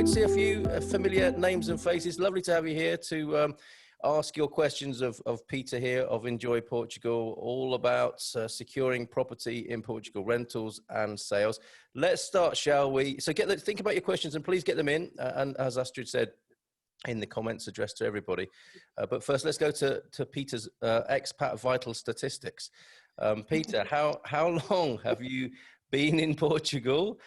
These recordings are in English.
great to see a few familiar names and faces. Lovely to have you here to ask your questions of Pieter here of Enjoy Portugal, all about securing property in Portugal, rentals and sales. Let's start, shall we? So think about your questions and please get them in. And as Astrid said, in the comments addressed to everybody. But first, let's go to Pieter's expat vital statistics. Pieter, how long have you been in Portugal?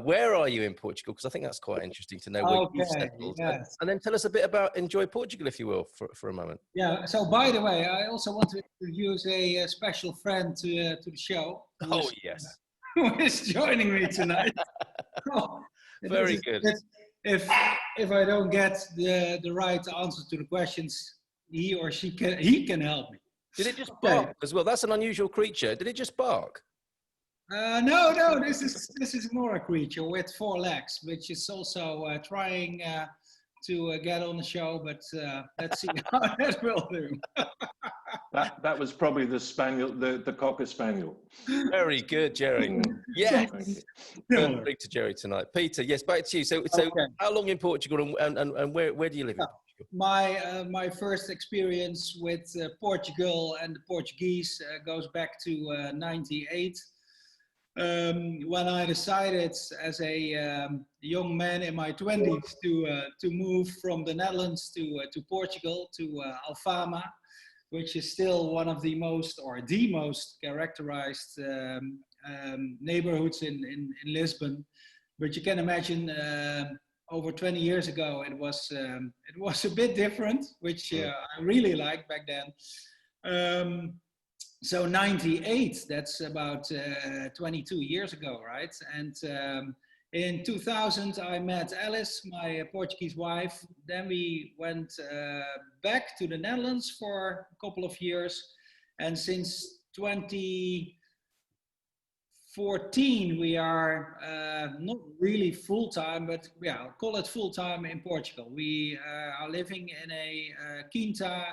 Where are you in Portugal? Because I think that's quite interesting to know where you've settled. Yes. And then tell us a bit about Enjoy Portugal, if you will, for a moment. Yeah, so by the way, I also want to introduce a special friend to the show. Oh, yes. Who is joining me tonight. Very good. If I don't get the right answer to the questions, he or she can help me. Did it just bark as well? That's an unusual creature. Did it just bark? No. This is more a creature with 4 legs, which is also trying to get on the show. But let's see how that will do. That was probably the spaniel, the cocker spaniel. Very good, Jerry. Yes. We'll speak to Jerry tonight. Pieter, yes, back to you. So how long in Portugal and where do you live in Portugal? My first experience with Portugal and the Portuguese goes back to 98. When I decided as a young man in my 20s to move from the Netherlands to Portugal, to Alfama, which is still one of the most, or the most characterized neighborhoods in Lisbon. But you can imagine over 20 years ago, it was a bit different, which I really liked back then. So 98, that's about 22 years ago, right? And in 2000, I met Alice, my Portuguese wife. Then we went back to the Netherlands for a couple of years. And since 2014, we are not really full-time, but yeah, I'll call it full-time in Portugal. We are living in a quinta,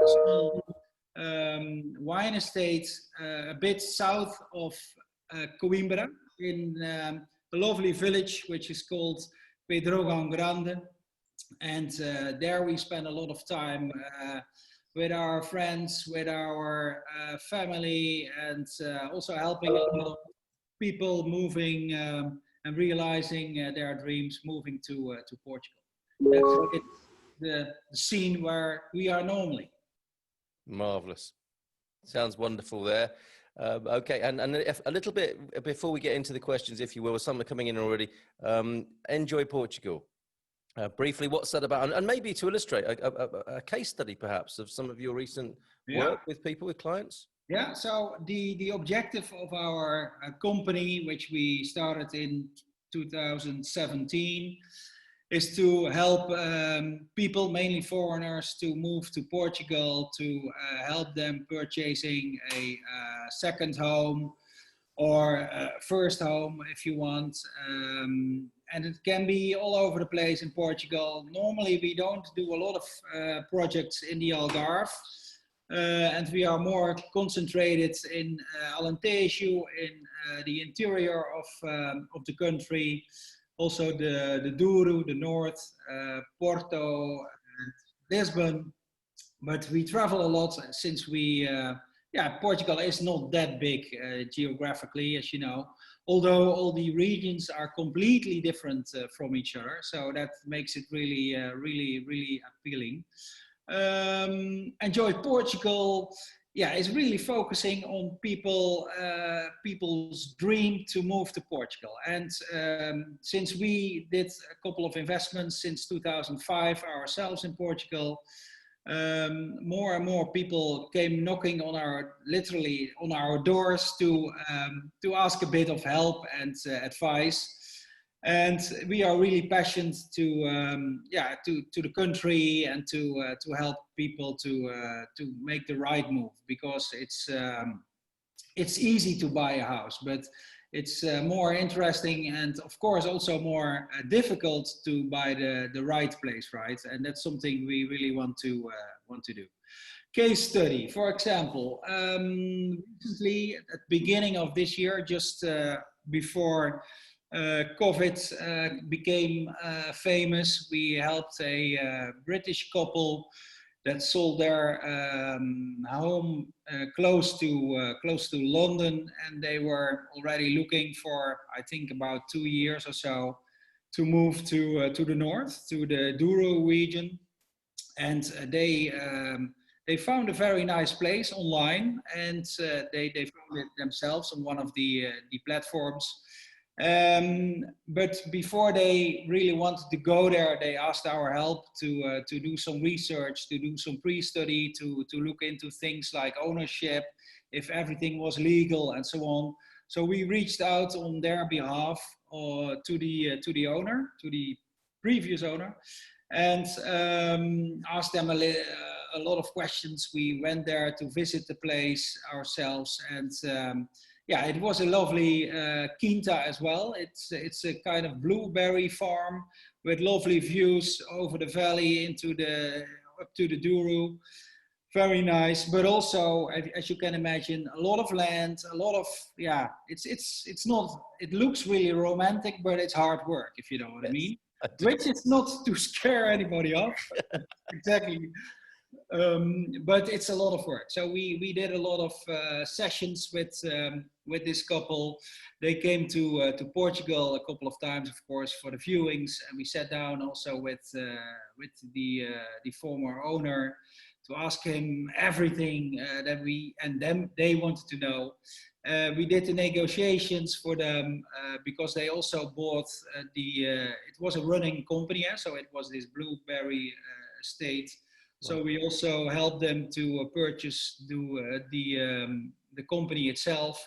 small wine estate a bit south of Coimbra, in a lovely village which is called Pedrógão Grande, and there we spend a lot of time with our friends, with our family, and also helping a lot of people moving and realizing their dreams, moving to Portugal. That's the scene where we are normally. Marvelous. Sounds wonderful there. Okay, and a little bit before we get into the questions, if you will, some are coming in already. Enjoy Portugal. Briefly, what's that about? And maybe to illustrate a case study, perhaps, of some of your recent work with people, with clients. Yeah. So the objective of our company, which we started in 2017. Is to help people, mainly foreigners, to move to Portugal, to help them purchasing a second home or first home, if you want. And it can be all over the place in Portugal. Normally, we don't do a lot of projects in the Algarve. And we are more concentrated in Alentejo, in the interior of the country. Also the Douro, the north, Porto, and Lisbon. But we travel a lot since Portugal is not that big geographically, as you know, although all the regions are completely different from each other. So that makes it really, really appealing. Enjoy Portugal. Yeah, it's really focusing on people's dream to move to Portugal. And since we did a couple of investments since 2005 ourselves in Portugal, more and more people came knocking on literally on our doors to ask a bit of help and advice. And we are really passionate to the country and to help people to make the right move, because it's easy to buy a house, but it's more interesting and of course also more difficult to buy the right place, right? And that's something we really want to do. Case study, for example, recently at the beginning of this year, just before COVID became famous. We helped a British couple that sold their home close to London, and they were already looking for, I think, about 2 years or so to move to the north, to the Douro region, and they found a very nice place online, and they found it themselves on one of the platforms. But before they really wanted to go there, they asked our help to do some research, to do some pre-study, to look into things like ownership, if everything was legal, and so on. So we reached out on their behalf to the owner, to the previous owner, and asked them a lot of questions. We went there to visit the place ourselves, and yeah, it was a lovely quinta as well. It's a kind of blueberry farm with lovely views over the valley up to the Douro. Very nice, but also, as you can imagine, a lot of land, a lot of, yeah, it's not, it looks really romantic, but it's hard work, if you know what I mean. Which is not to scare anybody off. Exactly. But it's a lot of work. So we did a lot of sessions with this couple. They came to Portugal a couple of times, of course, for the viewings, and we sat down also with the former owner to ask him everything that they wanted to know. We did the negotiations for them because they also bought it was a running company, so it was this blueberry estate. So we also helped them to purchase the company itself.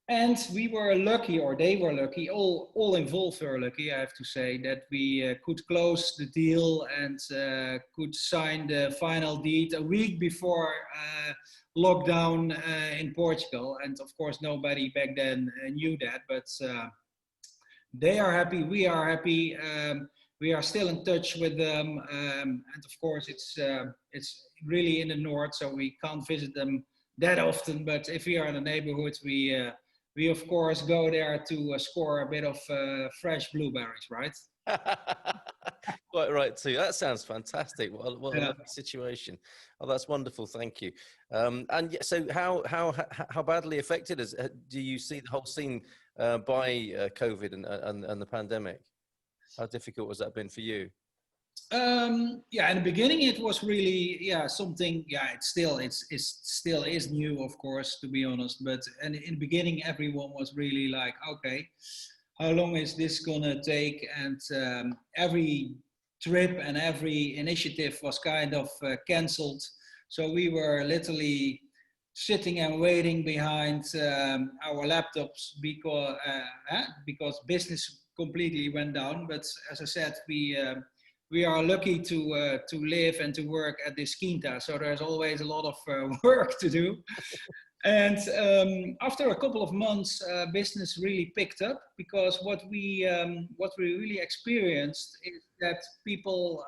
And we were lucky, or they were lucky, all involved were lucky, I have to say, that we could close the deal and could sign the final deed a week before lockdown in Portugal. And of course, nobody back then knew that, but they are happy, we are happy. We are still in touch with them, and of course it's really in the north, so we can't visit them that often. But if we are in the neighborhood, we of course go there to score a bit of fresh blueberries, right? Quite right too. That sounds fantastic. What a lovely situation. Oh, that's wonderful. Thank you. And so, how badly affected do you see the whole scene by COVID and the pandemic? How difficult has that been for you? Yeah, in the beginning it was really something. Yeah, it still is new, of course, to be honest. But in the beginning, everyone was really like, okay, how long is this gonna take? And every trip and every initiative was kind of cancelled. So we were literally sitting and waiting behind our laptops because business completely went down. But as I said, we are lucky to live and to work at this quinta, so there's always a lot of work to do. And after a couple of months, business really picked up, because what we really experienced is that people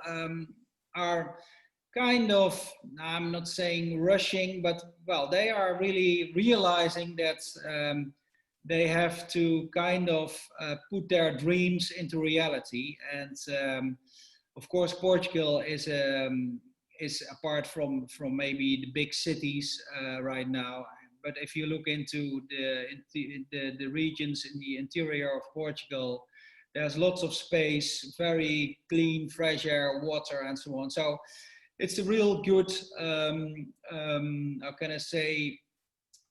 are kind of, I'm not saying rushing, but well, they are really realizing that they have to kind of put their dreams into reality. And of course, Portugal is apart from maybe the big cities right now. But if you look into the regions in the interior of Portugal, there's lots of space, very clean, fresh air, water, and so on. So it's a real good, how can I say,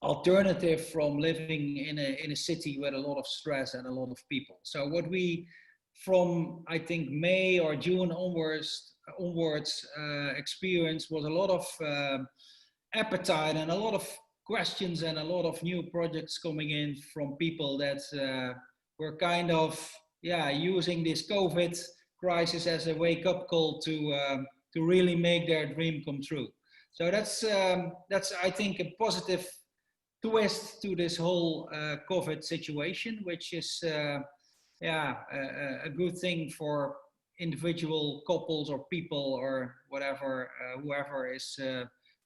alternative from living in a city with a lot of stress and a lot of people. So what we, from I think May or June onwards experience was a lot of appetite and a lot of questions and a lot of new projects coming in from people that were kind of using this COVID crisis as a wake-up call to really make their dream come true. So that's I think a positive twist to this whole COVID situation, which is a good thing for individual couples or people or whatever, whoever is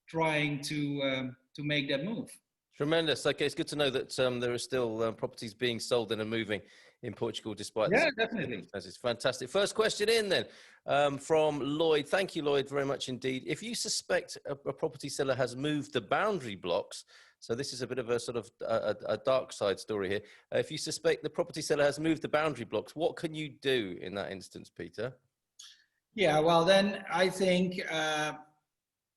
trying to make that move. Tremendous. Okay, it's good to know that there are still properties being sold and are moving in Portugal despite the definitely. circumstances. Fantastic. First question in then from Lloyd. Thank you, Lloyd, very much indeed. If you suspect a property seller has moved the boundary blocks, so this is a bit of a sort of a dark side story here. If you suspect the property seller has moved the boundary blocks, what can you do in that instance, Pieter? Yeah, well, then I think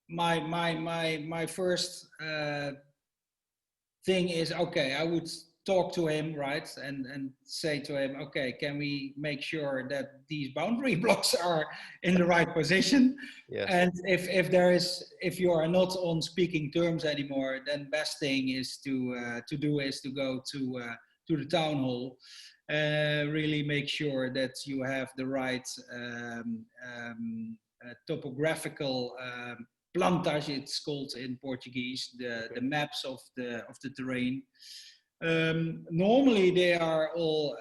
my first thing is, okay, I would talk to him, right, and say to him, okay, can we make sure that these boundary blocks are in the right position? Yes. And if you are not on speaking terms anymore, then best thing is to go to the town hall, really make sure that you have the right topographical plantage, it's called in Portuguese, the maps of the terrain. Normally they are all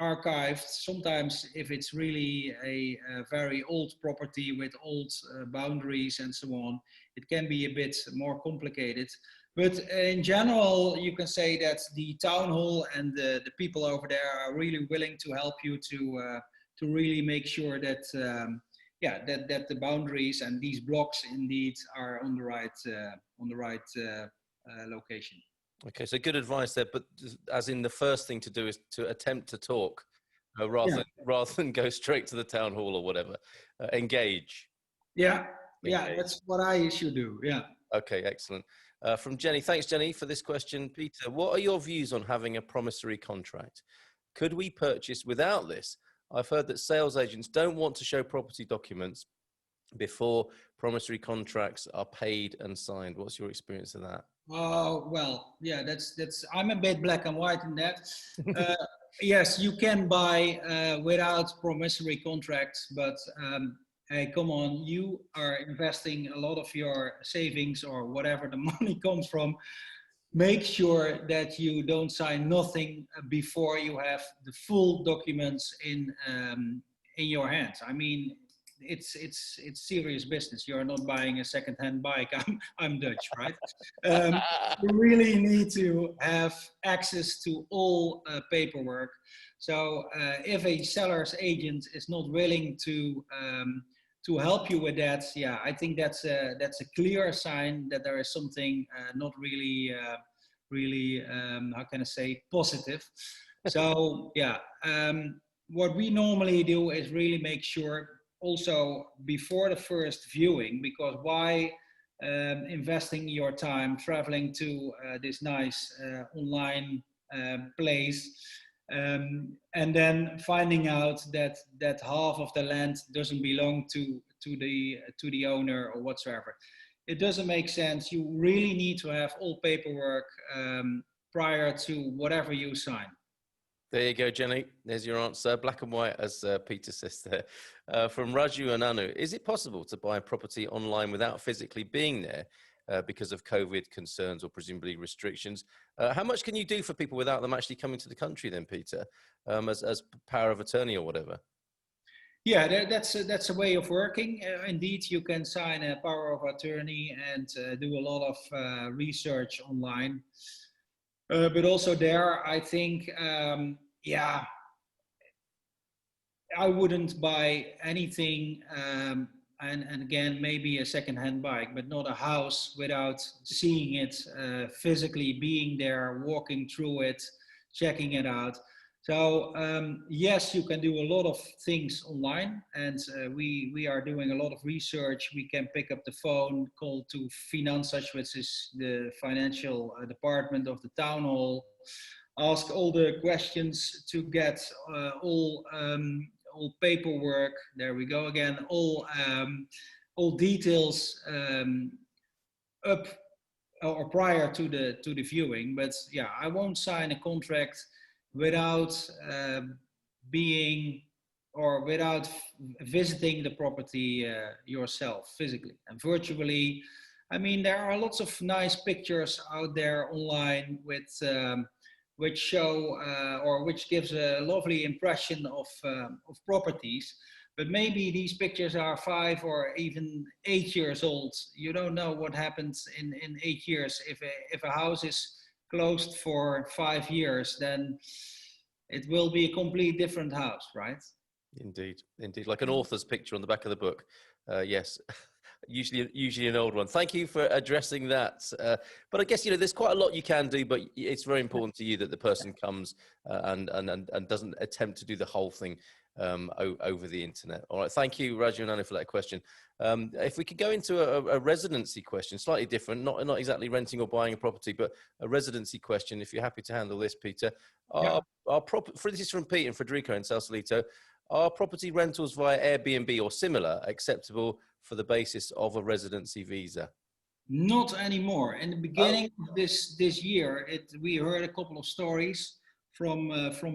archived. Sometimes if it's really a very old property with old boundaries and so on, it can be a bit more complicated. But in general, you can say that the town hall and the people over there are really willing to help you to really make sure that that the boundaries and these blocks indeed are on the right location. Okay, so good advice there, but as in the first thing to do is to attempt to talk rather than go straight to the town hall or whatever. Engage. Yeah, that's what I should do. Yeah. Okay, excellent. From Jenny, thanks Jenny for this question. Pieter, what are your views on having a promissory contract? Could we purchase without this? I've heard that sales agents don't want to show property documents before promissory contracts are paid and signed. What's your experience of that? Oh, well, yeah, that's I'm a bit black and white in that. Yes, you can buy without promissory contracts, but hey, come on, you are investing a lot of your savings or whatever the money comes from. Make sure that you don't sign nothing before you have the full documents in your hands. I mean, it's serious business. You're not buying a second-hand bike. I'm Dutch, right? You really need to have access to all paperwork. So if a seller's agent is not willing to help you with that, yeah, I think that's a clear sign that there is something not really how can I say, positive. So yeah, what we normally do is really make sure also before the first viewing, because why investing your time traveling to this nice online place and then finding out that half of the land doesn't belong to the owner or whatsoever. It doesn't make sense. You really need to have all paperwork prior to whatever you sign. There you go, Jenny. There's your answer. Black and white, as Pieter says there. From Raju and Anu, is it possible to buy a property online without physically being there because of COVID concerns or presumably restrictions? How much can you do for people without them actually coming to the country then, Pieter, as power of attorney or whatever? Yeah, that's a way of working. Indeed, you can sign a power of attorney and do a lot of research online. But also there, I think, yeah, I wouldn't buy anything, and again, maybe a second-hand bike, but not a house without seeing it physically, being there, walking through it, checking it out. So yes, you can do a lot of things online, and we are doing a lot of research. We can pick up the phone, call to Finanças, which is the financial department of the town hall, ask all the questions to get all paperwork. There we go again. All details up or prior to the viewing. But yeah, I won't sign a contract without without visiting the property yourself physically and virtually. I mean, there are lots of nice pictures out there online with which show or which gives a lovely impression of properties. but maybe these pictures are 5 or even 8 years old. You don't know what happens in 8 years. If a house is closed for 5 years, then it will be a completely different house, right? Indeed, indeed, like an author's picture on the back of the book. Yes, usually an old one. Thank you for addressing that. But I guess, you know, there's quite a lot you can do, but it's very important to you that the person comes and doesn't attempt to do the whole thing over the internet. All right, thank you, Raju and Anna, for that question. If we could go into a residency question, slightly different, not exactly renting or buying a property, but a residency question, if you're happy to handle this, Peter. This is from Pete and Federico in Sausalito. Are property rentals via Airbnb or similar acceptable for the basis of a residency visa? Not anymore. In the beginning of this year, we heard a couple of stories from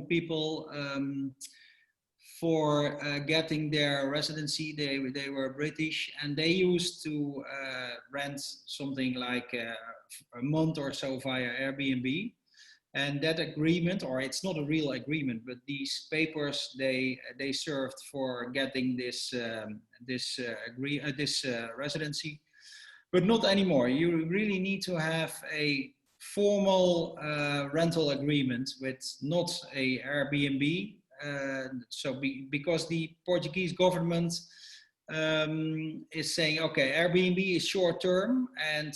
people for getting their residency. They were British and they used to rent something like a month or so via Airbnb. And that agreement, or it's not a real agreement, but these papers they served for getting this residency, but not anymore. You really need to have a formal rental agreement with not a Airbnb. Because the Portuguese government is saying, okay, Airbnb is short term, and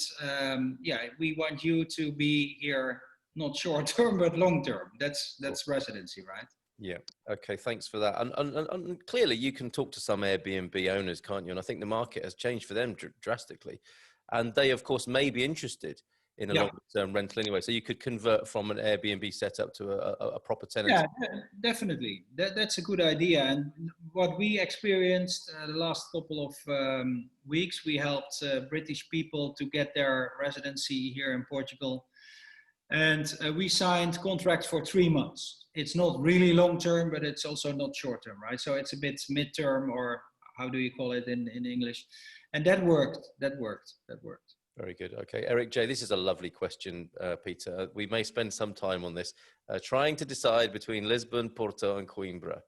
we want you to be here. Not short term, but long term. That's residency, right? Yeah. Okay. Thanks for that. And clearly, you can talk to some Airbnb owners, can't you? And I think the market has changed for them drastically, and they, of course, may be interested in a long-term rental anyway. So you could convert from an Airbnb setup to a proper tenant. Yeah, definitely. That's a good idea. And what we experienced the last couple of weeks, we helped British people to get their residency here in Portugal. And we signed contracts for 3 months. It's not really long term, but it's also not short term, right? So it's a bit midterm, or how do you call it in English? And that worked. Very good. Okay, Eric J, this is a lovely question, Peter. We may spend some time on this, trying to decide between Lisbon, Porto, and Coimbra.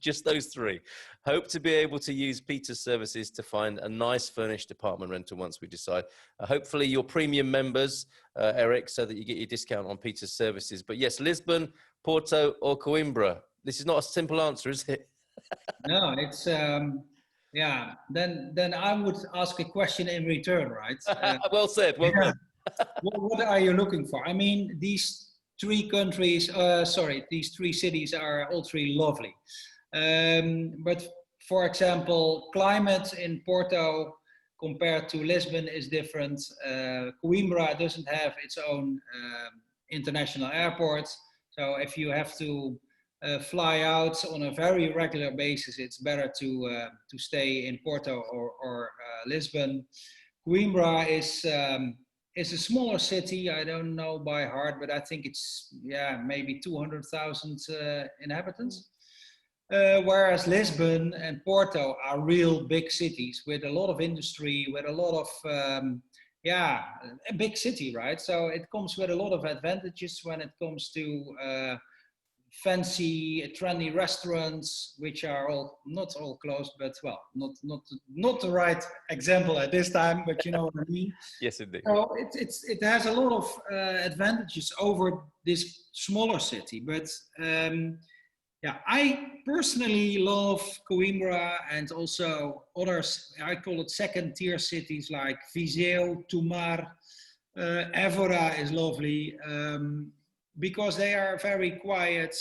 just those 3. Hope to be able to use Peter's services to find a nice furnished apartment rental once we decide. Hopefully you're premium members, Eric, so that you get your discount on Peter's services. But yes, Lisbon, Porto, or Coimbra. This is not a simple answer, is it? No, it's then I would ask a question in return, right? Well said. Well done. What are you looking for? I mean, these 3 countries, these 3 cities are all 3 lovely. But for example, climate in Porto compared to Lisbon is different. Coimbra doesn't have its own international airport. So if you have to fly out on a very regular basis, it's better to stay in Porto or Lisbon. Coimbra is a smaller city. I don't know by heart, but I think it's maybe 200,000 inhabitants. Whereas Lisbon and Porto are real big cities with a lot of industry, with a lot of a big city, right? So it comes with a lot of advantages when it comes to fancy, trendy restaurants, which are not all closed, but well, not the right example at this time, but you know what I mean. Yes, indeed. So it has a lot of advantages over this smaller city, but I personally love Coimbra and also others. I call it second-tier cities like Viseu, Tomar, Évora is lovely. Because they are very quiet,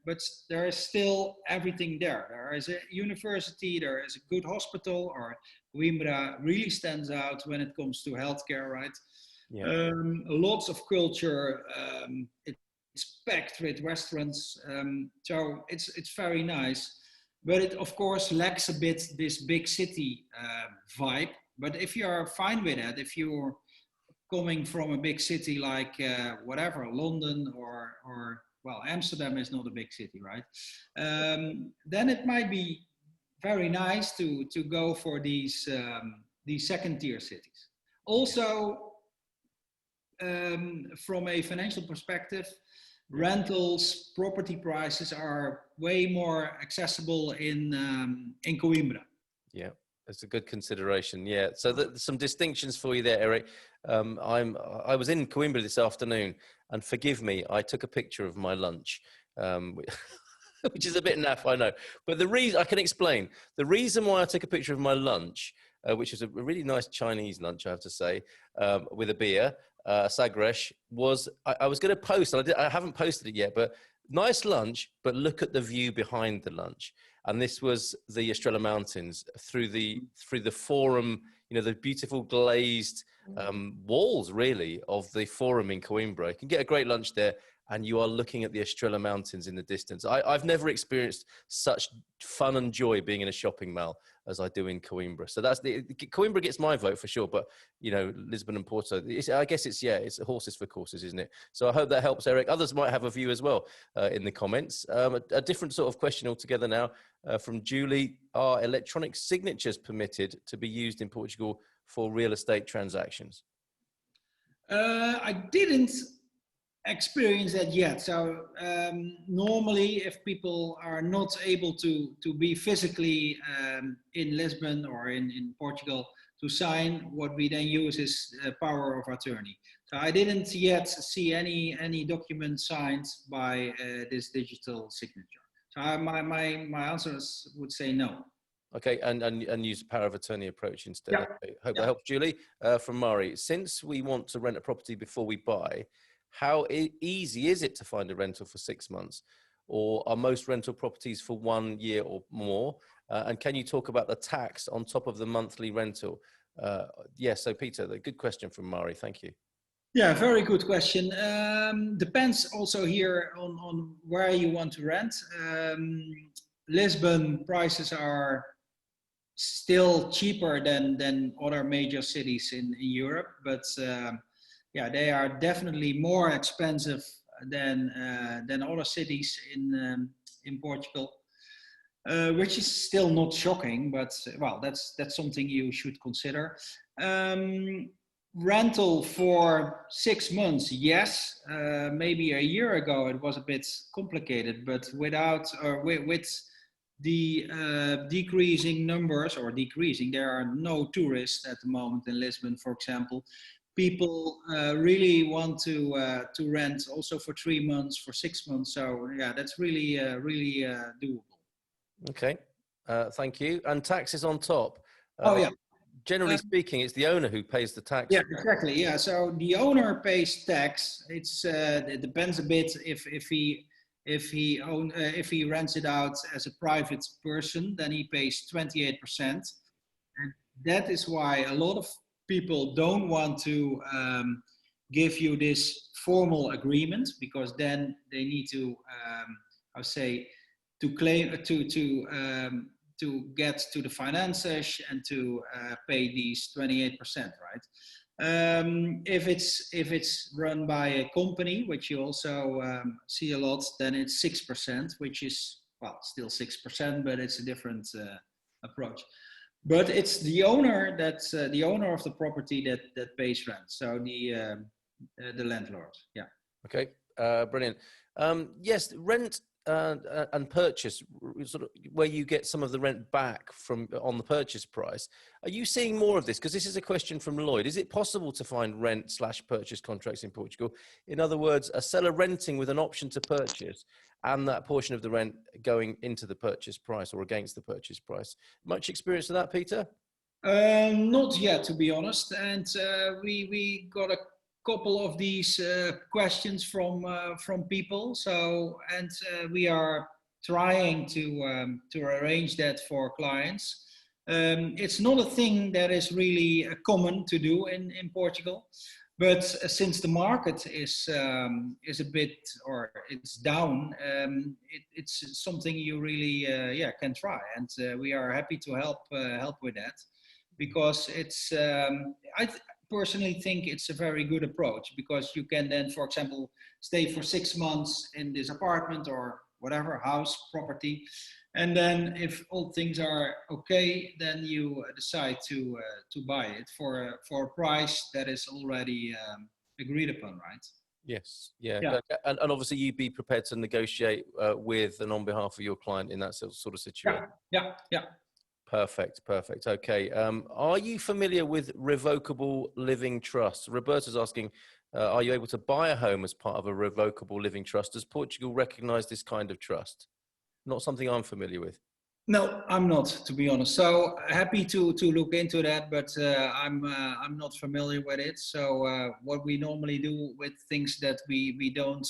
but there is still everything there. There is a university, there is a good hospital, or Coimbra really stands out when it comes to healthcare, right? Yeah. Lots of culture, it's packed with restaurants, so it's very nice. But it, of course, lacks a bit this big city vibe. But if you are fine with that, if you're coming from a big city like London or well, Amsterdam is not a big city, right? Then it might be very nice to go for these second-tier cities. Also, from a financial perspective, rentals, property prices are way more accessible in Coimbra. Yeah, that's a good consideration. Yeah, so some distinctions for you there, Eric. I was in Coimbra this afternoon, and forgive me, I took a picture of my lunch, which is a bit naff, I know. But the reason I can explain the reason why I took a picture of my lunch, which was a really nice Chinese lunch, I have to say, with a beer, sagresh, was I was going to post, and I haven't posted it yet, but nice lunch, but look at the view behind the lunch. And this was the Estrella Mountains through the forum, you know, the beautiful glazed walls, really, of the forum in Coimbra. You can get a great lunch there, and you are looking at the Estrella Mountains in the distance. I've never experienced such fun and joy being in a shopping mall as I do in Coimbra. So Coimbra gets my vote for sure, but you know, Lisbon and Porto, I guess it's horses for courses, isn't it? So I hope that helps, Eric. Others might have a view as well in the comments. A different sort of question altogether now from Julie. Are electronic signatures permitted to be used in Portugal for real estate transactions? I didn't experience that yet. So normally, if people are not able to be physically in Lisbon or in Portugal to sign, what we then use is power of attorney. So I didn't yet see any document signed by this digital signature. So my answers would say no. Okay, and use power of attorney approach instead. Yeah. Okay. Hope that helps, Julie. From Mari, since we want to rent a property before we buy, how easy is it to find a rental for 6 months? Or are most rental properties for 1 year or more? And can you talk about the tax on top of the monthly rental? Yes, so Peter, a good question from Mari. Thank you. Yeah, very good question. Depends also here on where you want to rent. Lisbon prices are still cheaper than other major cities in Europe, but yeah, they are definitely more expensive than other cities in Portugal, which is still not shocking, but well, that's something you should consider. Rental for 6 months, yes. Maybe a year ago it was a bit complicated, but with the decreasing numbers, there are no tourists at the moment in Lisbon, for example. People really want to rent also for 3 months, for 6 months. So yeah, that's really doable. Okay, thank you. And taxes on top. Oh yeah. Generally speaking, it's the owner who pays the tax. Yeah, exactly. Yeah, so the owner pays tax. It depends a bit if he rents it out as a private person, then he pays 28%, and that is why a lot of people don't want to give you this formal agreement, because then they need to to get to the finances and to pay these 28%, right? If it's run by a company, which you also see a lot, then it's 6%, which is, well, still 6%, but it's a different approach. But it's the owner the owner of the property that pays rent. So the landlord. Yeah. Okay, brilliant. Yes, rent and purchase, sort of where you get some of the rent back from on the purchase price. Are you seeing more of this? Because this is a question from Lloyd. Is it possible to find rent/purchase contracts in Portugal? In other words, a seller renting with an option to purchase and that portion of the rent going into the purchase price or against the purchase price. Much experience of that, Peter? Not yet, to be honest. And we got a couple of these questions from people. So, and we are trying to arrange that for clients. It's not a thing that is really common to do in Portugal, but since the market is a bit, or it's down, it's something you really can try, and we are happy to help with that, because it's I personally think it's a very good approach, because you can then, for example, stay for 6 months in this apartment or whatever house property, and then if all things are okay, then you decide to buy it for a price that is already agreed upon, right? Yes. Yeah. Yeah. And obviously you'd be prepared to negotiate with and on behalf of your client in that sort of situation. Yeah. Perfect. Perfect. Okay. Are you familiar with revocable living trusts? Roberta's asking, are you able to buy a home as part of a revocable living trust? Does Portugal recognize this kind of trust? Not something I'm familiar with. No, I'm not, to be honest. So happy to look into that, but I'm not familiar with it. So what we normally do with things that we don't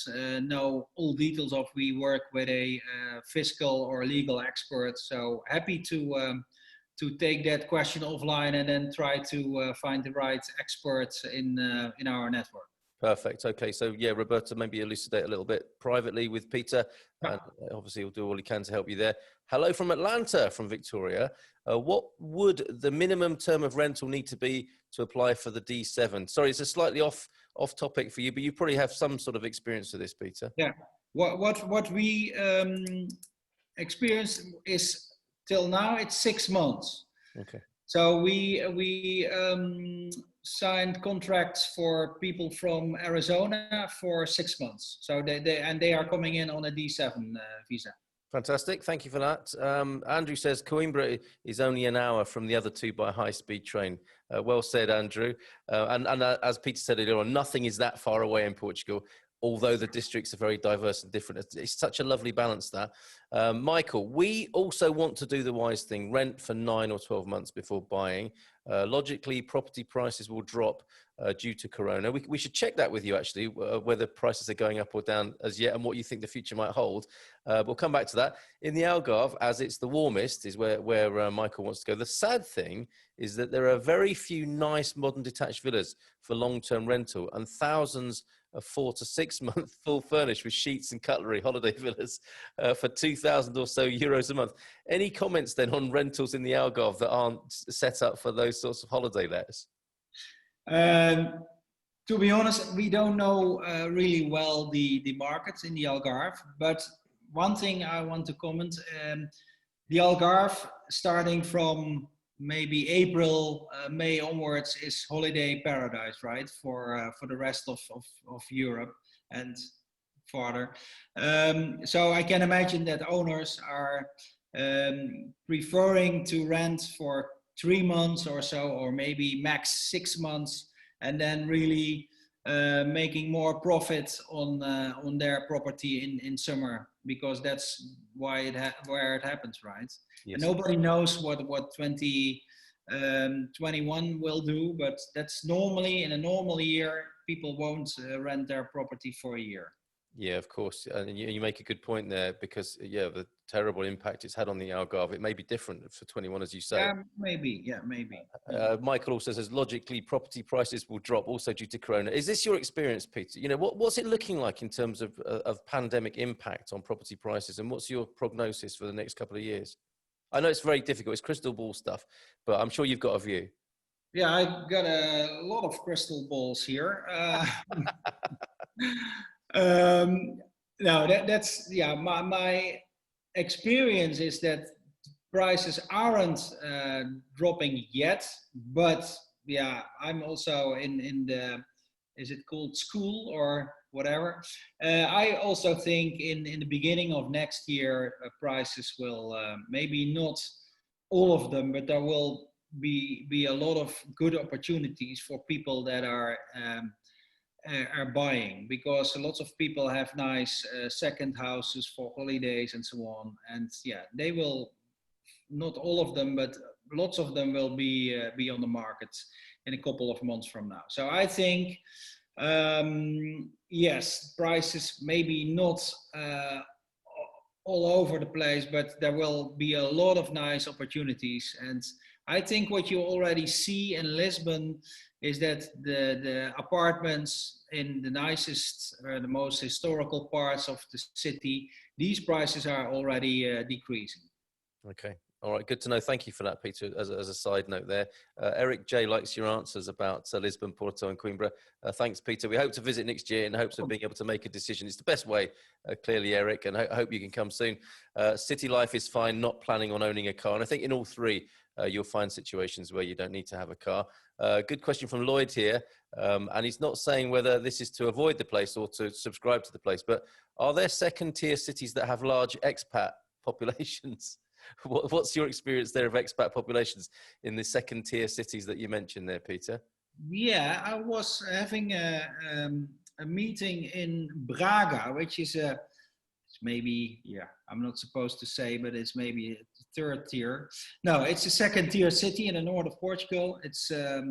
know all details of, we work with a fiscal or legal expert. So happy to take that question offline and then try to find the right experts in our network. Perfect. Okay. So yeah, Roberta, maybe elucidate a little bit privately with Peter. Yeah. And obviously he'll do all he can to help you there. Hello from Atlanta, from Victoria. What would the minimum term of rental need to be to apply for the D7? Sorry, it's a slightly off topic for you, but you probably have some sort of experience with this, Peter. Yeah. What we experienced is till now it's 6 months. Okay. So we signed contracts for people from Arizona for 6 months. So they are coming in on a D7 visa. Fantastic. Thank you for that. Andrew says Coimbra is only an hour from the other two by high-speed train. Well said, Andrew. And as Peter said earlier on, nothing is that far away in Portugal, although the districts are very diverse and different. It's such a lovely balance, that. Michael, we also want to do the wise thing, rent for 9 or 12 months before buying. Logically, property prices will drop due to Corona. We should check that with you, actually, whether prices are going up or down as yet and what you think the future might hold. We'll come back to that. In the Algarve, as it's the warmest, is where Michael wants to go. The sad thing is that there are very few nice modern detached villas for long-term rental and thousands of 4 to 6 month full furnished with sheets and cutlery holiday villas for 2,000 or so euros a month. Any comments then on rentals in the Algarve that aren't set up for those sorts of holiday lets? To be honest, we don't know really well the markets in the Algarve, but one thing I want to comment, the Algarve starting from maybe April, May onwards is holiday paradise, right? For the rest of Europe and farther. So I can imagine that owners are preferring to rent for 3 months or so, or maybe max 6 months, and then really making more profit on their property in summer, because that's why where it happens, right? Yes. And nobody knows what 2021 will do, but that's normally in a normal year, people won't rent their property for a year. Yeah, of course. And you make a good point there, because yeah, the terrible impact it's had on the Algarve, it may be different for 21, as you say. Yeah, maybe. Yeah, maybe. Michael also says, logically, property prices will drop also due to Corona. Is this your experience, Peter? You know, what's it looking like in terms of pandemic impact on property prices, and what's your prognosis for the next couple of years? I know it's very difficult. It's crystal ball stuff, but I'm sure you've got a view. Yeah, I've got a lot of crystal balls here. No, that's yeah. My experience is that prices aren't dropping yet, but yeah, I'm also in the, is it called school or whatever? I also think in the beginning of next year, prices will maybe not all of them, but there will be a lot of good opportunities for people that are buying, because lots of people have nice second houses for holidays and so on, and yeah, they will, not all of them, but lots of them will be on the market in a couple of months from now. So I think yes, prices maybe not all over the place, but there will be a lot of nice opportunities. And I think what you already see in Lisbon is that the apartments in the nicest, the most historical parts of the city, these prices are already decreasing. Okay. All right. Good to know. Thank you for that, Peter, as a side note there. Eric J likes your answers about Lisbon, Porto and Coimbra. Thanks, Peter. We hope to visit next year in hopes of being able to make a decision. It's the best way, clearly, Eric, and I hope you can come soon. City life is fine, not planning on owning a car. And I think in all three, you'll find situations where you don't need to have a car. Good question from Lloyd here. And he's not saying whether this is to avoid the place or to subscribe to the place, but are there second tier cities that have large expat populations? What's your experience there of expat populations in the second tier cities that you mentioned there, Pieter? Yeah, I was having a meeting in Braga, which is it's maybe, yeah, I'm not supposed to say, but it's maybe a third tier. No, it's a second tier city in the north of Portugal. It's a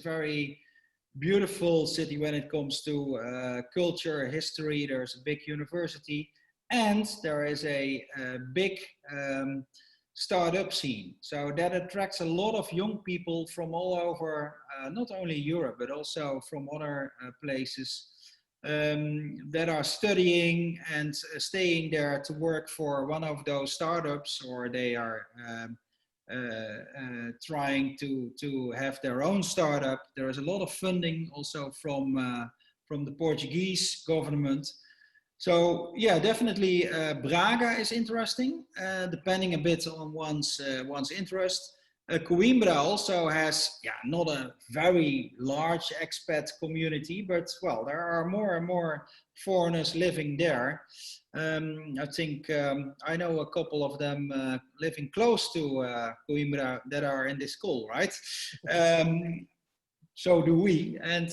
very beautiful city when it comes to culture, history. There's a big university, and there is a big startup scene. So that attracts a lot of young people from all over, not only Europe, but also from other places that are studying and staying there to work for one of those startups, or they are trying to have their own startup. There is a lot of funding also from the Portuguese government. So yeah, definitely Braga is interesting, depending a bit on one's interest. Coimbra also has, yeah, not a very large expat community, but well, there are more and more foreigners living there. I think I know a couple of them living close to Coimbra that are in this school, right? So do we, and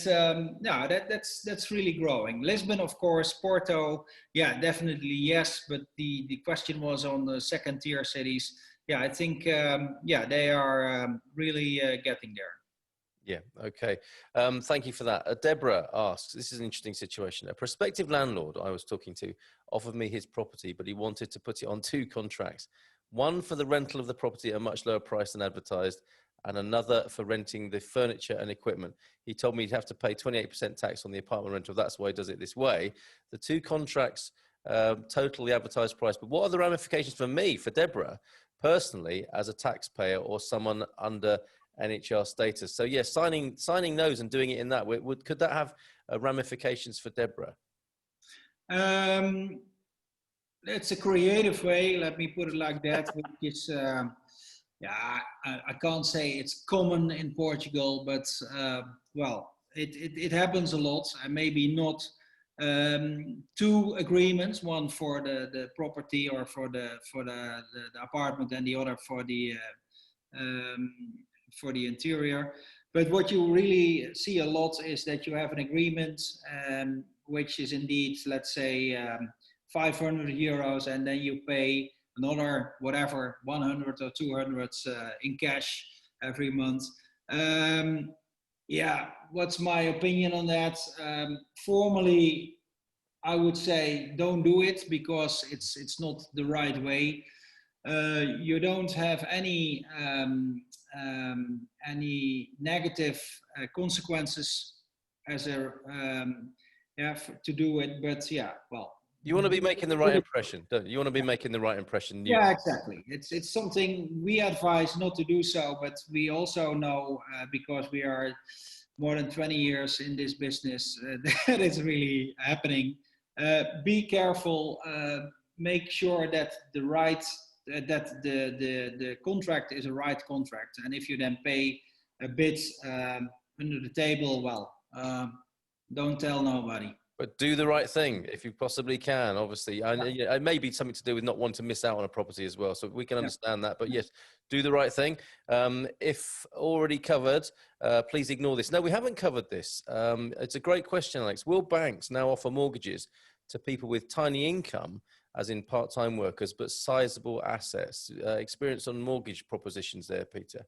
yeah, that's really growing. Lisbon, of course, Porto, yeah, definitely yes. But the question was on the second tier cities. Yeah, I think yeah, they are really getting there. Yeah, okay. Thank you for that. Deborah asks, this is an interesting situation. A prospective landlord I was talking to offered me his property, but he wanted to put it on 2 contracts. One for the rental of the property at a much lower price than advertised, and another for renting the furniture and equipment. He told me he'd have to pay 28% tax on the apartment rental. That's why he does it this way. The 2 contracts total the advertised price. But what are the ramifications for me, for Deborah, personally, as a taxpayer or someone under NHR status? So yes, signing those and doing it in that way, could that have ramifications for Deborah? It's a creative way, let me put it like that, which is, yeah, I can't say it's common in Portugal, but well, it happens a lot, and maybe not 2 agreements, one for the property or for the apartment, and the other for the interior. But what you really see a lot is that you have an agreement which is indeed, let's say, 500 euros, and then you pay another whatever 100 or 200 in cash every month. Yeah, what's my opinion on that? Formally, I would say don't do it, because it's not the right way. You don't have any negative consequences as a yeah, to do it, but yeah, well, you want to be making the right impression, don't you? You want to be making the right impression. Yeah, exactly. It's something we advise not to do so, but we also know because we are more than 20 years in this business that is really happening. Be careful. Make sure that the contract is a right contract, and if you then pay a bit under the table, well, don't tell nobody. But do the right thing if you possibly can, obviously. And it may be something to do with not wanting to miss out on a property as well. So we can understand that. But yes, do the right thing. If already covered, please ignore this. No, we haven't covered this. It's a great question, Alex. Will banks now offer mortgages to people with tiny income, as in part-time workers, but sizable assets? Experience on mortgage propositions there, Pieter?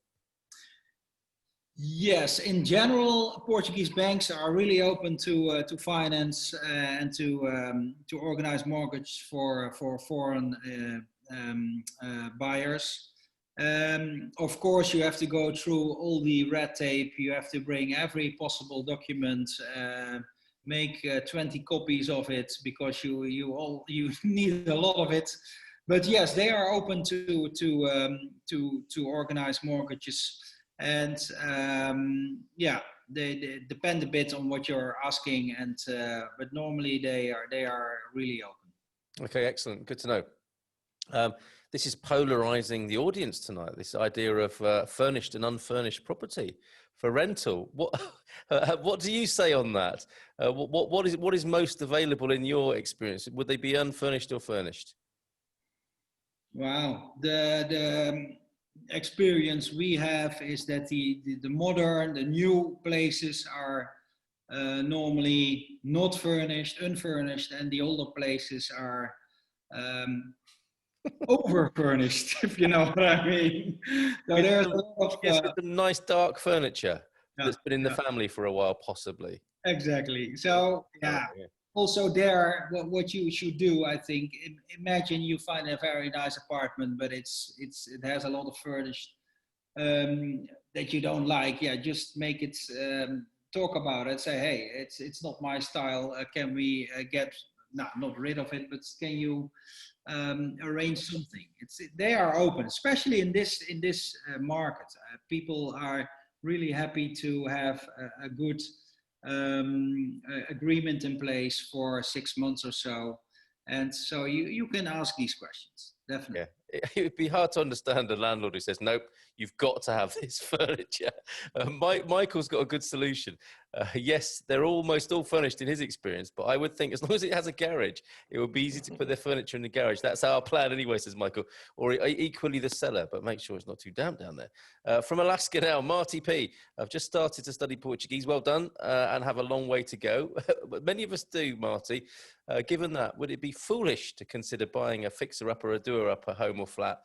Yes, in general, Portuguese banks are really open to finance and to organize mortgage for foreign buyers. Of course, you have to go through all the red tape. You have to bring every possible document, make 20 copies of it, because you need a lot of it. But yes, they are open to organize mortgages. And yeah, they depend a bit on what you're asking, and but normally they are really open. Okay, excellent, good to know. This is polarizing the audience tonight, this idea of furnished and unfurnished property for rental. What do you say on that? What is most available in your experience? Would they be unfurnished or furnished? Wow, the experience we have is that the modern, the new places are normally not furnished, unfurnished, and the older places are over furnished, if you know what I mean. So there's a lot of yes, with some nice dark furniture that's been in the yeah, family for a while, possibly. exactly. So yeah. Also there, what you should do, I think, imagine you find a very nice apartment, but it has a lot of furnished that you don't like. Yeah, just make it, talk about it. Say, hey, it's not my style. Can we get not rid of it, but can you arrange something? They are open, especially in this market. People are really happy to have a good agreement in place for 6 months or so, and so you can ask these questions, definitely. Yeah, it would be hard to understand a landlord who says, nope, you've got to have this furniture. Michael's got a good solution. Yes, they're almost all furnished in his experience, but I would think as long as it has a garage, it would be easy to put their furniture in the garage. That's our plan anyway, says Michael, or equally the cellar, but make sure it's not too damp down there. From Alaska now, Marty P. I've just started to study Portuguese. Well done, and have a long way to go. But many of us do, Marty. Given that, would it be foolish to consider buying a fixer-upper or a doer-upper home or flat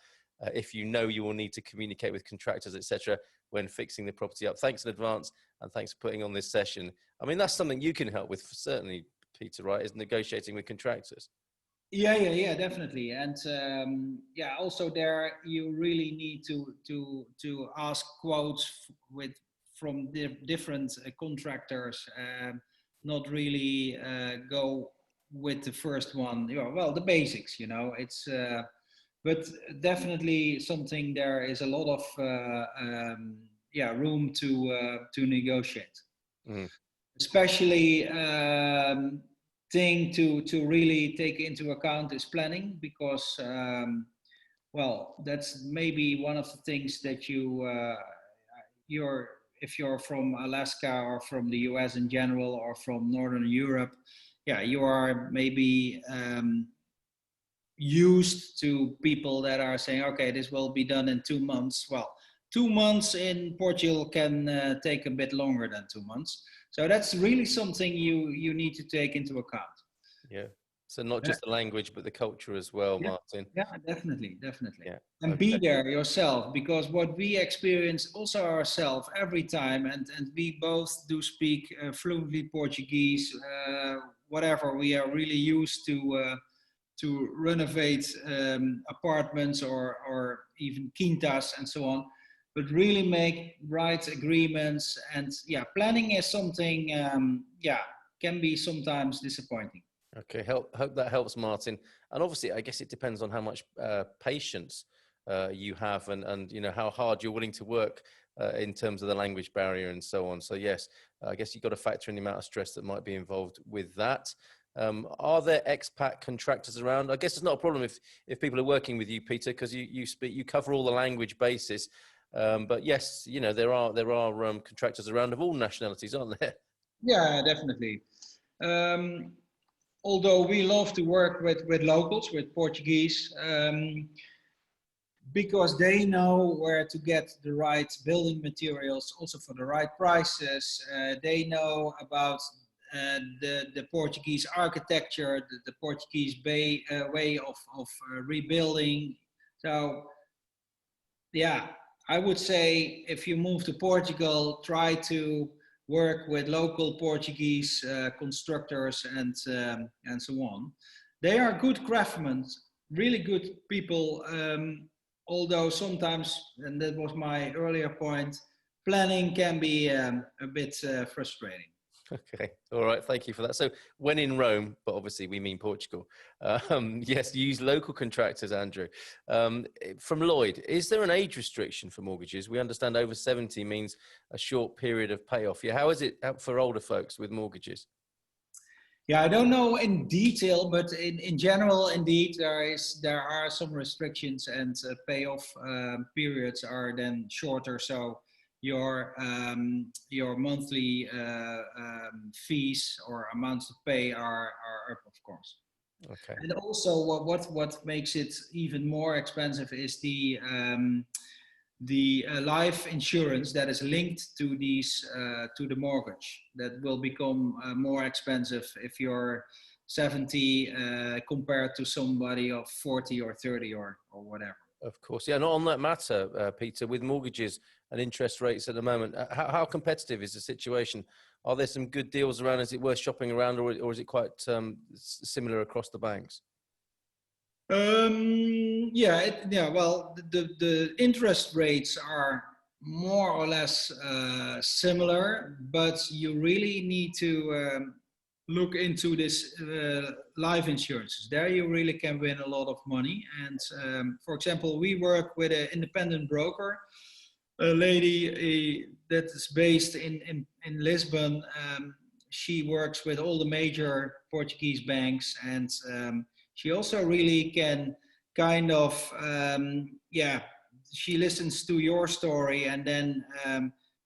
if you know you will need to communicate with contractors, etc., when fixing the property up? Thanks in advance, and thanks for putting on this session. I mean, that's something you can help with, certainly, Pieter, right, is negotiating with contractors. Yeah, definitely. And yeah, also there you really need to ask quotes from the different contractors, not really go with the first one. Well, the basics, it's but definitely something there is a lot of room to negotiate. Mm. Especially thing to really take into account is planning, because well, that's maybe one of the things that if you're from Alaska or from the US in general or from Northern Europe, yeah, you are maybe used to people that are saying, okay, this will be done in 2 months. Well, 2 months in Portugal can take a bit longer than 2 months. So that's really something you need to take into account. Yeah. So not just the language, but the culture as well, Martin. Yeah, definitely. Yeah. And be there yourself, because what we experience also ourselves every time, and we both do speak fluently Portuguese, whatever, we are really used to renovate apartments or even quintas and so on, but really make right agreements. And yeah, planning is something, can be sometimes disappointing. Okay, hope that helps, Martin. And obviously, I guess it depends on how much patience you have, and how hard you're willing to work in terms of the language barrier and so on. So yes, I guess you've got to factor in the amount of stress that might be involved with that. Are there expat contractors around? I guess it's not a problem if people are working with you, Pieter, because you cover all the language basis. But yes, there are contractors around of all nationalities, aren't there? Yeah, definitely. Although we love to work with locals, with Portuguese, because they know where to get the right building materials, also for the right prices. They know about the Portuguese architecture, the Portuguese way of rebuilding. So yeah, I would say if you move to Portugal, try to work with local Portuguese constructors and so on. They are good craftsmen, really good people, although sometimes, and that was my earlier point, planning can be a bit frustrating. Okay, all right, thank you for that. So when in Rome, but obviously we mean Portugal, yes, use local contractors, Andrew. From Lloyd, is there an age restriction for mortgages? We understand over 70 means a short period of payoff. Yeah, how is it for older folks with mortgages? Yeah, I don't know in detail, but in general, indeed, there are some restrictions, and payoff periods are then shorter. So your monthly fees or amounts to pay are up, of course. Okay. And also, what makes it even more expensive is the life insurance that is linked to these to the mortgage. That will become more expensive if you're 70 compared to somebody of 40 or 30 or whatever. Of course. Yeah, not on that matter, Peter, with mortgages and interest rates at the moment, how competitive is the situation? Are there some good deals around? Is it worth shopping around, or is it quite similar across the banks? Well, the interest rates are more or less similar, but you really need to look into this life insurances. There you really can win a lot of money. And for example, we work with an independent broker, a lady that is based in Lisbon. She works with all the major Portuguese banks, and she also really can kind of, she listens to your story and then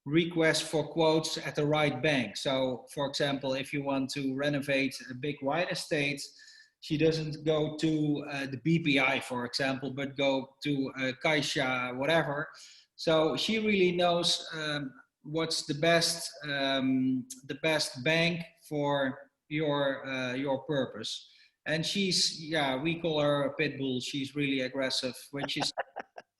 request for quotes at the right bank. So, for example, if you want to renovate a big wine estate, she doesn't go to the BPI, for example, but go to Caixa, whatever. So she really knows what's the best bank for your purpose. And she's, we call her a pit bull. She's really aggressive, which is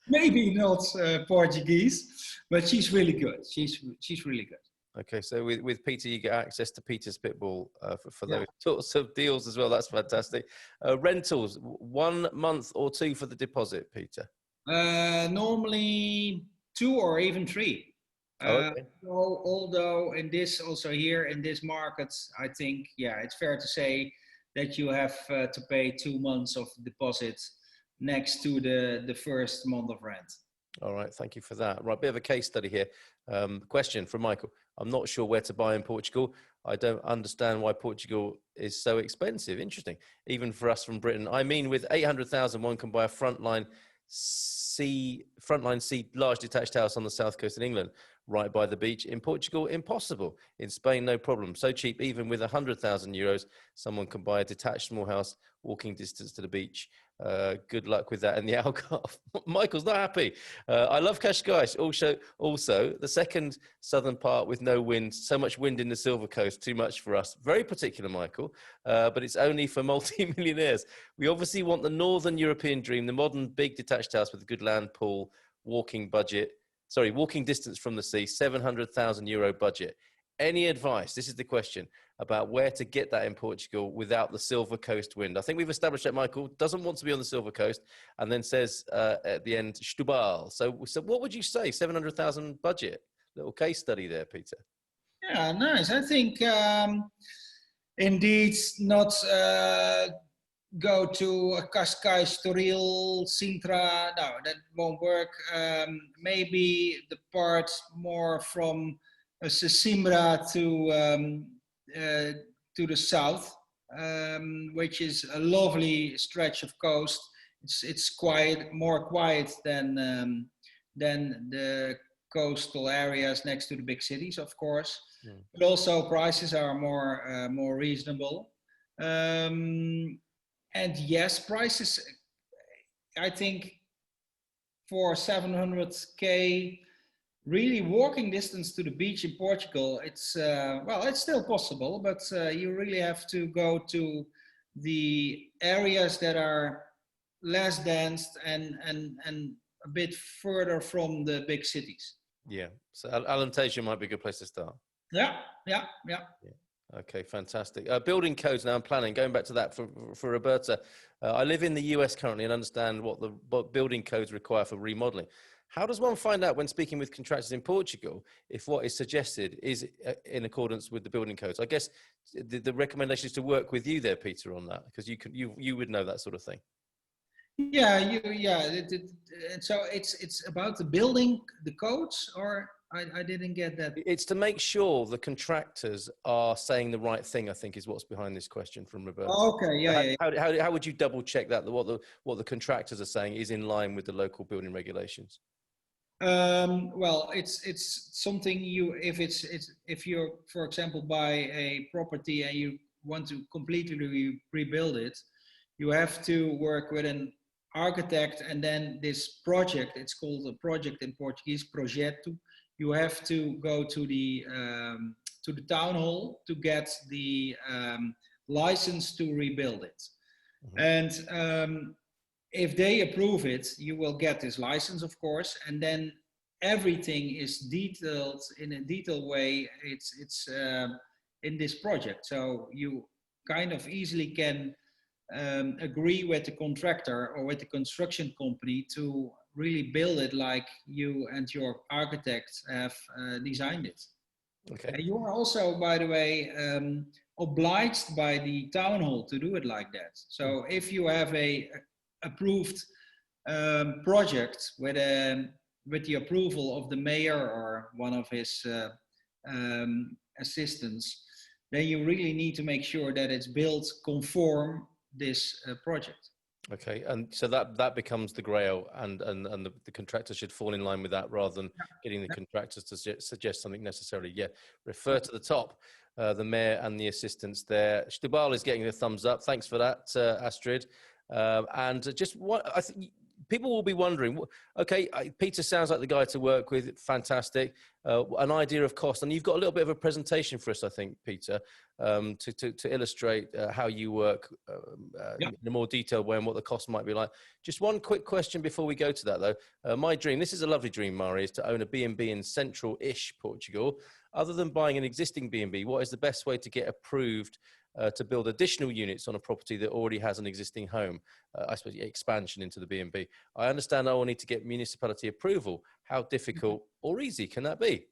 maybe not Portuguese, but she's really good. She's really good. Okay, so with Peter, you get access to Peter's Pitbull for those sorts of deals as well. That's fantastic. Rentals, 1 month or 2 for the deposit, Peter? Normally 2 or even 3. Okay. So although in this, also here in this market, I think, it's fair to say that you have to pay 2 months of deposit next to the first month of rent. All right, thank you for that. Right, bit of a case study here. Question from Michael. I'm not sure where to buy in Portugal. I don't understand why Portugal is so expensive. Interesting, even for us from Britain. I mean, with 800,000, one can buy a frontline C large detached house on the south coast in England, right by the beach. In Portugal, impossible. In Spain, no problem. So cheap, even with 100,000 euros, someone can buy a detached small house, walking distance to the beach. Good luck with that in the Algarve. Michael's not happy. I love Cascais. Also, the second southern part with no wind. So much wind in the Silver Coast, too much for us. Very particular, Michael. But it's only for multi-millionaires. We obviously want the Northern European dream, the modern big detached house with a good land pool, walking distance from the sea, 700,000 euro budget. Any advice? This is the question about where to get that in Portugal without the Silver Coast wind. I think we've established that Michael doesn't want to be on the Silver Coast, and then says at the end, Stubal. So what would you say? 700,000 budget. Little case study there, Peter. Yeah, nice. I think indeed not go to Cascais, Toril, Sintra. No, that won't work. Maybe the part more from Sesimbra to the south, which is a lovely stretch of coast. It's quiet, more quiet than the coastal areas next to the big cities, of course. Mm. But also prices are more reasonable. And yes, prices, I think for 700K, really walking distance to the beach in Portugal, it's it's still possible, but you really have to go to the areas that are less dense and a bit further from the big cities. Yeah, so Alentejo might be a good place to start. Yeah. Okay, fantastic. Building codes now and planning, going back to that for Roberta. I live in the US currently and understand what the building codes require for remodeling. How does one find out when speaking with contractors in Portugal if what is suggested is in accordance with the building codes? I guess the recommendation is to work with you there, Peter, on that, because you would know that sort of thing. Yeah. So it's about the building, the codes, or I didn't get that. It's to make sure the contractors are saying the right thing, I think, is what's behind this question from Roberta. Okay, yeah. How would you double check that what the contractors are saying is in line with the local building regulations? Well, it's something if you're, for example, buy a property and you want to completely rebuild it, you have to work with an architect, and then this project, it's called a project in Portuguese, projeto. You have to go to the town hall to get the license to rebuild it. Mm-hmm. And if they approve it, you will get this license, of course, and then everything is detailed in a detailed way. It's in this project, so you kind of easily can agree with the contractor or with the construction company to really build it like you and your architect have designed it. Okay. And you are also, by the way, obliged by the town hall to do it like that. So if you have a approved project with the approval of the mayor or one of his assistants, then you really need to make sure that it's built conform this project. Okay, and so that becomes the grail, and the contractor should fall in line with that rather than getting the contractors to suggest something necessarily. Yeah, refer to the top, the mayor and the assistants there. Stubal is getting a thumbs up. Thanks for that, Astrid. And just what I think people will be wondering, okay, Pieter sounds like the guy to work with. Fantastic. An idea of cost, and you've got a little bit of a presentation for us, I think, Pieter, to illustrate how you work in a more detailed way and what the cost might be like. Just one quick question before we go to that, though. My dream, this is a lovely dream, Mari, is to own a B&B in central-ish Portugal. Other than buying an existing B&B, what is the best way to get approved to build additional units on a property that already has an existing home? I suppose expansion into the B&B. I understand I will need to get municipality approval. How difficult or easy can that be?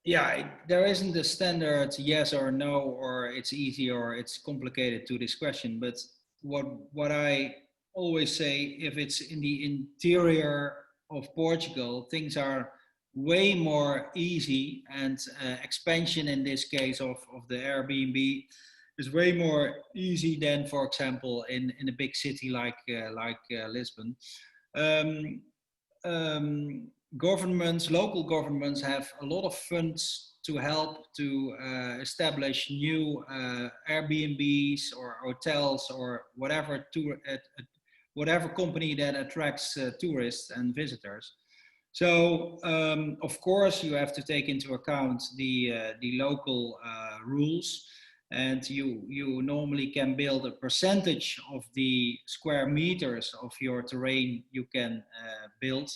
Yeah, there isn't a standard yes or no, or it's easy or it's complicated to this question. But what I always say, if it's in the interior of Portugal, things are way more easy, and expansion in this case of the Airbnb is way more easy than, for example, in a big city like Lisbon. Governments, local governments have a lot of funds to help to establish new Airbnbs or hotels or whatever whatever company that attracts tourists and visitors. So of course you have to take into account the local rules, and you normally can build a percentage of the square meters of your terrain you can build.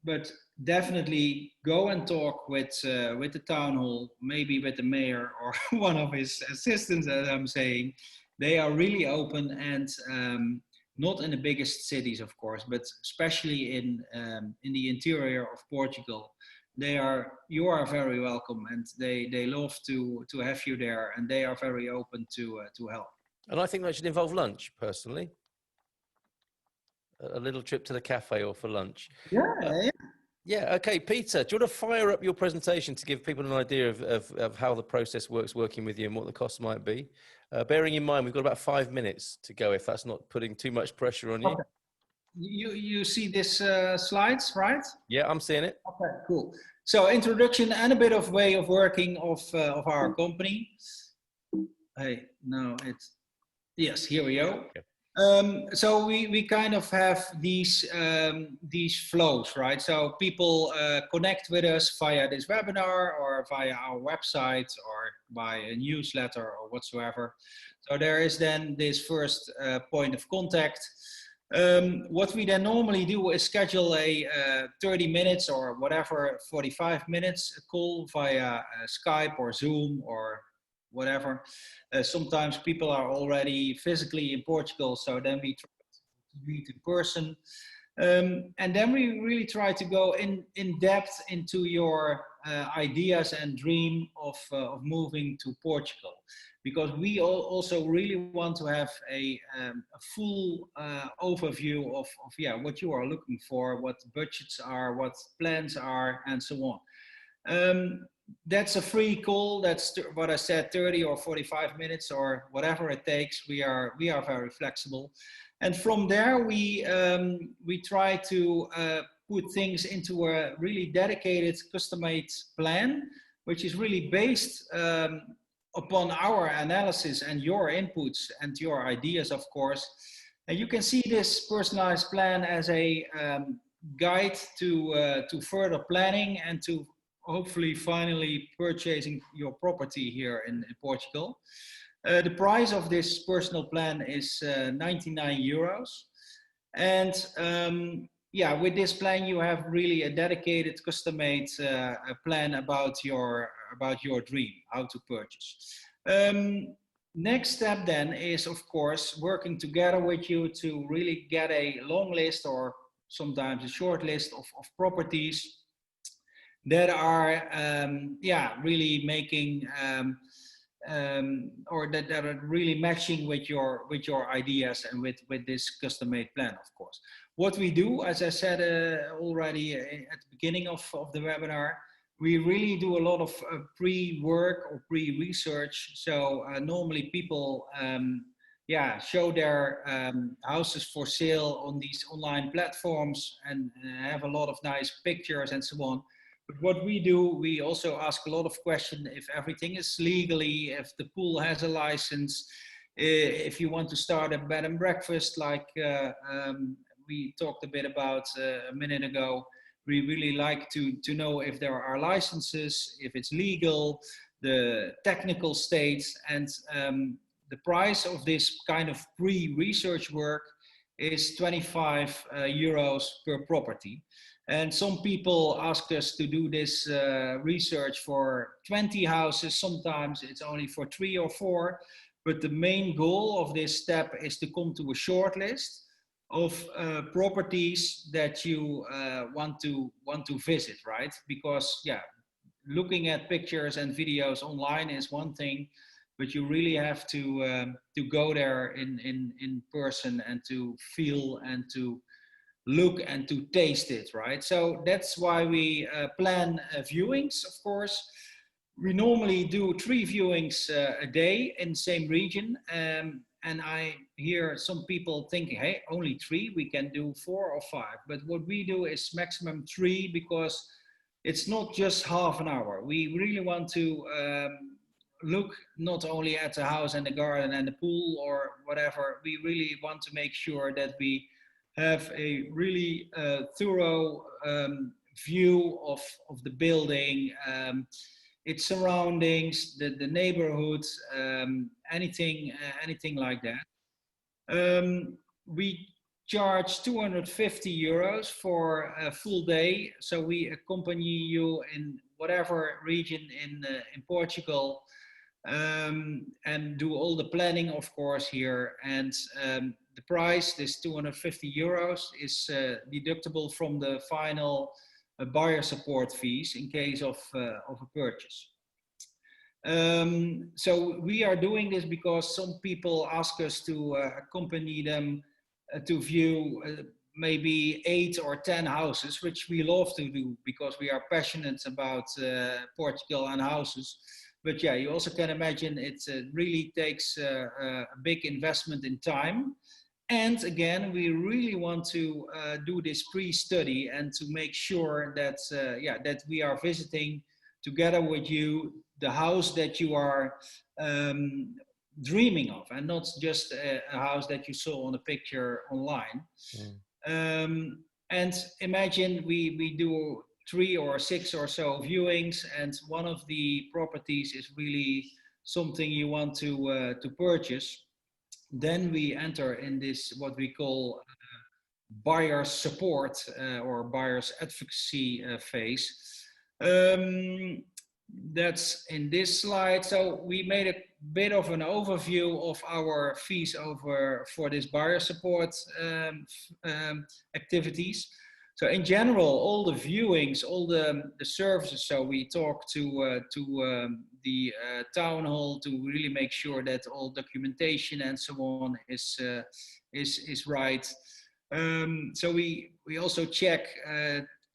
But definitely go and talk with the town hall, maybe with the mayor or one of his assistants, as I'm saying. They are really open, and not in the biggest cities, of course, but especially in the interior of Portugal. You are very welcome, and they love to have you there, and they are very open to help. And I think that should involve lunch, personally. A little trip to the cafe or for lunch. Yeah. Okay, Pieter, do you want to fire up your presentation to give people an idea of how the process works working with you and what the costs might be? Bearing in mind, we've got about 5 minutes to go, if that's not putting too much pressure on you. Okay. You see this slides, right? Yeah, I'm seeing it. Okay, cool. So introduction and a bit of way of working of our company. Hey, no, yes, here we go. Okay. So we kind of have these flows, right? So people connect with us via this webinar or via our website or by a newsletter or whatsoever. So there is then this first point of contact. What we then normally do is schedule a 30 minutes or whatever, 45 minutes call via Skype or Zoom or whatever. Sometimes people are already physically in Portugal, so then we try to meet in person. And then we really try to go in depth into your ideas and dream of moving to Portugal, because we also really want to have a full overview of what you are looking for, what budgets are, what plans are, and so on. That's a free call. That's what I said, 30 or 45 minutes or whatever it takes. We are very flexible. And from there, we try to put things into a really dedicated, custom-made plan, which is really based upon our analysis and your inputs and your ideas, of course. And you can see this personalized plan as a guide to further planning and to hopefully finally purchasing your property here in Portugal. The price of this personal plan is 99 euros. And with this plan, you have really a dedicated, custom-made plan about your dream, how to purchase. Next step then is, of course, working together with you to really get a long list or sometimes a short list of properties that are really making or that are really matching with your ideas and with this custom-made plan, of course. What we do, as I said already at the beginning of the webinar, we really do a lot of pre-work or pre-research. So normally people show their houses for sale on these online platforms and have a lot of nice pictures and so on. But what we do, we also ask a lot of questions if everything is legally, if the pool has a license, if you want to start a bed and breakfast, like we talked a bit about a minute ago. We really like to know if there are licenses, if it's legal, the technical states, and the price of this kind of pre-research work is 25 euros per property. And some people ask us to do this research for 20 houses. Sometimes it's only for 3 or 4. But the main goal of this step is to come to a short list of properties that you want to visit, right? Because looking at pictures and videos online is one thing, but you really have to go there in person and to feel and to look and to taste it, right? So that's why we plan viewings, of course. We normally do 3 viewings a day in the same region. And I hear some people thinking, hey, only 3, we can do 4 or 5. But what we do is maximum 3, because it's not just half an hour. We really want to look not only at the house and the garden and the pool or whatever. We really want to make sure that we have a really thorough view of the building, its surroundings, the neighborhood, anything like that. We charge 250 euros for a full day, so we accompany you in whatever region in Portugal, and do all the planning, of course, here. And the price, this 250 euros, is deductible from the final buyer support fees in case of a purchase. So we are doing this because some people ask us to accompany them to view maybe 8 or 10 houses, which we love to do because we are passionate about Portugal and houses. But yeah, you also can imagine it really takes a big investment in time. And again, we really want to do this pre-study and to make sure that that we are visiting together with you the house that you are dreaming of, and not just a house that you saw on a picture online. And imagine we do 3 or 6 or so viewings, and one of the properties is really something you want to purchase. Then we enter in this, what we call buyer support or buyer's advocacy phase. that's in this slide. So we made a bit of an overview of our fees for this buyer support activities. So in general, all the viewings, all the services. So we talk to the town hall to really make sure that all documentation and so on is right. So we also check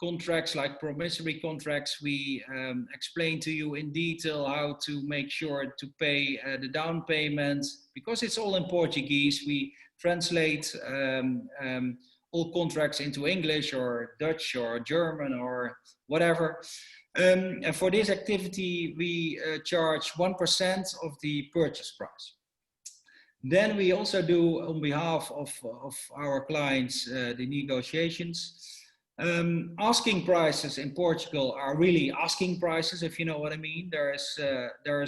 contracts like promissory contracts. We explain to you in detail how to make sure to pay the down payment, because it's all in Portuguese. We translate all contracts into English or Dutch or German or whatever. And for this activity, we charge 1% of the purchase price. Then we also do, on behalf of our clients, the negotiations. Asking prices in Portugal are really asking prices, if you know what I mean. There is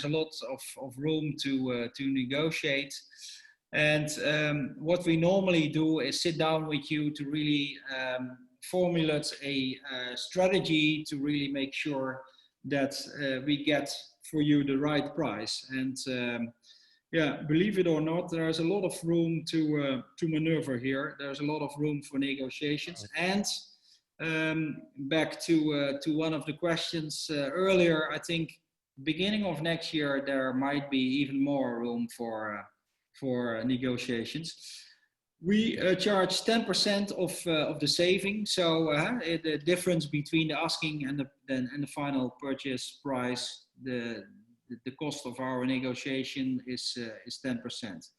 a lot of room to negotiate. And what we normally do is sit down with you to really formulate a strategy to really make sure that we get for you the right price. And yeah, believe it or not, there's a lot of room to maneuver here. There's a lot of room for negotiations. And back to one of the questions earlier, I think beginning of next year there might be even more room for negotiations. We charge 10% of the saving. So the difference between the asking and the final purchase price, the cost of our negotiation is 10%.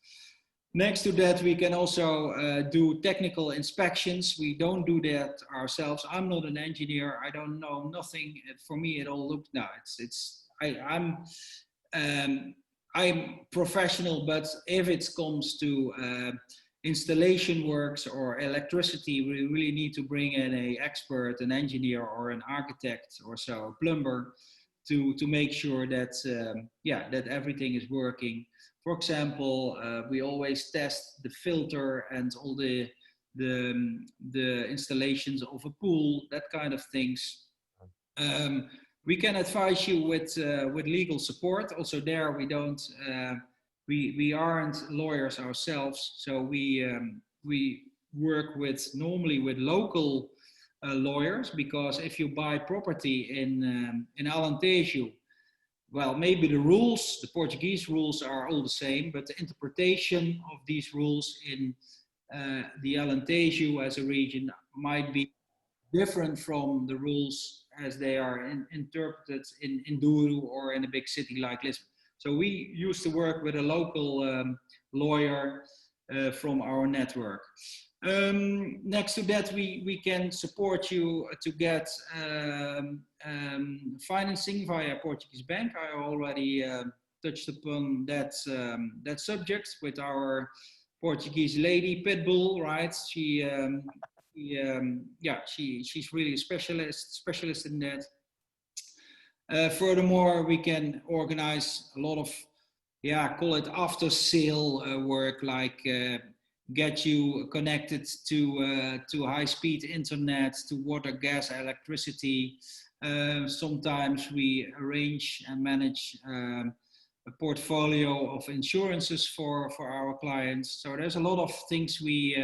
Next to that, we can also do technical inspections. We don't do that ourselves. I'm not an engineer. I don't know nothing. For me, it all looked nice. I'm professional, but if it comes to installation works or electricity, we really need to bring in an expert, an engineer or an architect or so, a plumber, to make sure that that everything is working. For example, we always test the filter and all the installations of a pool, that kind of things. We can advise you with legal support. Also there, we don't we aren't lawyers ourselves, so we work normally with local lawyers, because if you buy property in Alentejo, well, maybe the rules, the Portuguese rules are all the same, but the interpretation of these rules in the Alentejo as a region might be different from the rules as they are interpreted in Douro or in a big city like Lisbon. So we used to work with a local lawyer from our network. Next to that, we can support you to get financing via Portuguese bank. I already touched upon that subject with our Portuguese lady Pitbull, right? She's really a specialist in that. Furthermore, we can organize a lot of, call it after sale work, like get you connected to high-speed internet, to water, gas, electricity. Sometimes we arrange and manage a portfolio of insurances for our clients. So there's a lot of things we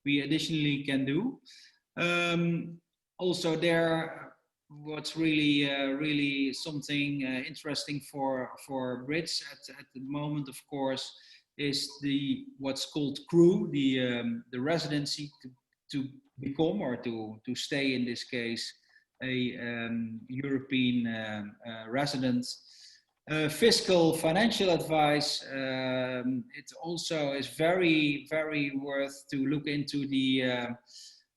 additionally can do. Also there, what's really something interesting for Brits at the moment, of course, is what's called CRU, the residency to become or to stay, in this case, a European resident. Fiscal financial advice, it also is very, very worth to look into the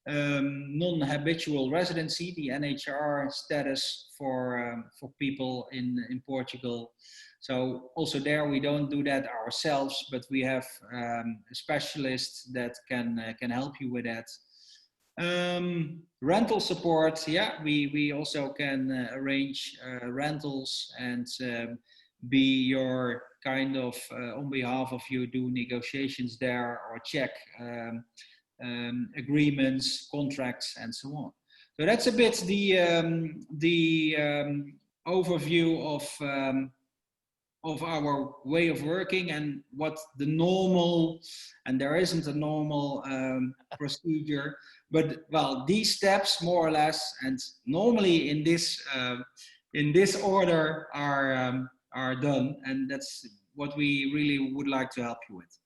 non-habitual residency, the NHR status for people in Portugal. So also there, we don't do that ourselves, but we have a specialist that can help you with that. Rental support, we also can arrange rentals and be your kind of, on behalf of you, do negotiations there or check agreements, contracts, and so on. So that's a bit the overview of our way of working and what the normal, and there isn't a normal procedure, but well, these steps more or less, and normally in this order are done, and that's what we really would like to help you with.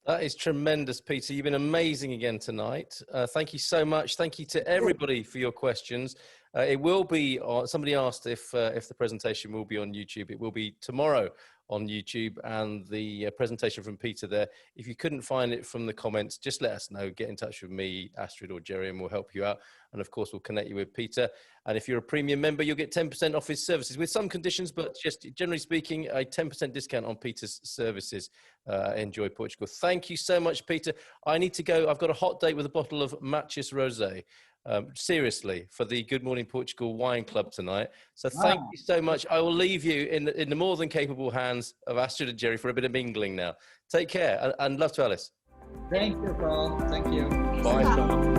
That is tremendous, Peter. You've been amazing again tonight. Thank you so much. Thank you to everybody for your questions. It will be, somebody asked if the presentation will be on YouTube. It will be tomorrow on YouTube, and the presentation from Peter there. If you couldn't find it from the comments, just let us know. Get in touch with me, Astrid, or Jerry, and we'll help you out. And of course, we'll connect you with Peter. And if you're a premium member, you'll get 10% off his services with some conditions, but just generally speaking, a 10% discount on Peter's services. Enjoy Portugal. Thank you so much, Peter. I need to go. I've got a hot date with a bottle of Matches Rosé. Seriously, for the Good Morning Portugal Wine Club tonight. So thank you so much. I will leave you in the more than capable hands of Astrid and Jerry for a bit of mingling now. Take care, and love to Alice. Thank you, Carl. Thank you. Bye.